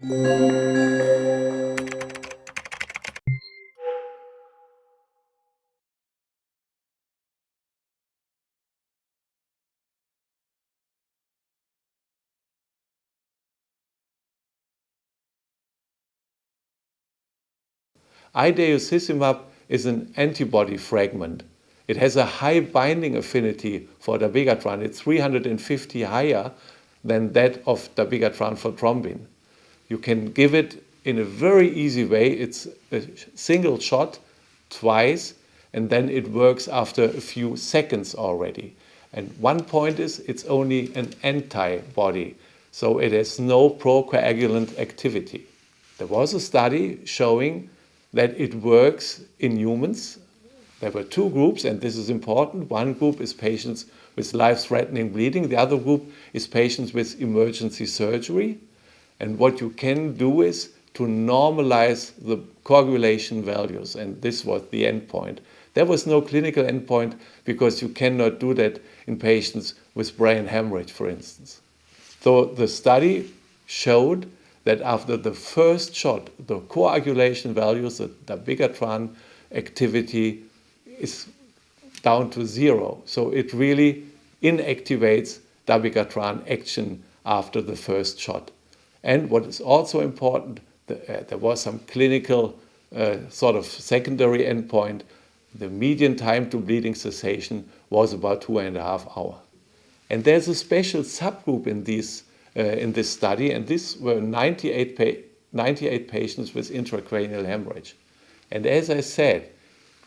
Idarucizumab is an antibody fragment. It has a high binding affinity for dabigatran. It's 350 higher than that of dabigatran for thrombin. You can give it in a very easy way. It's a single shot twice, and then it works after a few seconds already. And one point is it's only an antibody, so it has no procoagulant activity. There was a study showing that it works in humans. There were two groups, and this is important. One group is patients with life-threatening bleeding. The other group is patients with emergency surgery. And what you can do is to normalize the coagulation values, and this was the endpoint. There was no clinical endpoint because you cannot do that in patients with brain hemorrhage, for instance. So the study showed that after the first shot, the coagulation values, the dabigatran activity is down to 0. So it really inactivates dabigatran action after the first shot. And what is also important, there was some clinical sort of secondary endpoint. The median time to bleeding cessation was about 2.5 hours. And there's a special subgroup in this study, and these were 98 patients with intracranial hemorrhage. And as I said,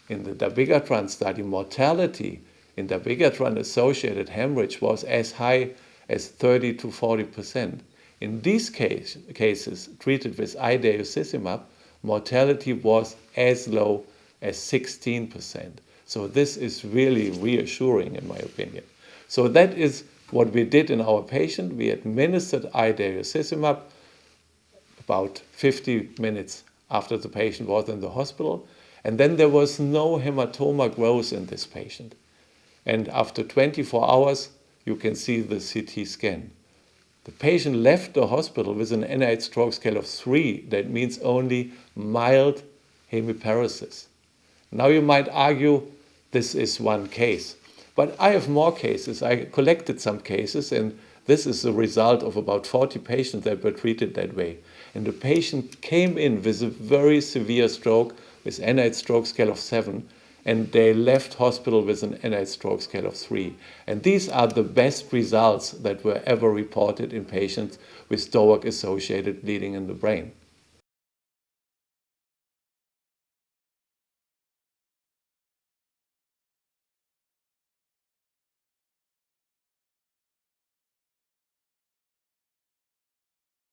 in the dabigatran study, mortality in dabigatran-associated hemorrhage was as high as 30 to 40%. In these cases treated with idarucizumab, mortality was as low as 16%. So this is really reassuring, in my opinion. So that is what we did in our patient. We administered idarucizumab about 50 minutes after the patient was in the hospital. And then there was no hematoma growth in this patient. And after 24 hours, you can see the CT scan. The patient left the hospital with an NIH stroke scale of 3. That means only mild hemiparesis. Now you might argue this is one case. But I have more cases. I collected some cases, and this is the result of about 40 patients that were treated that way. And the patient came in with a very severe stroke with NIH stroke scale of 7, and they left hospital with an NIH stroke scale of 3. And these are the best results that were ever reported in patients with DOAC-associated bleeding in the brain.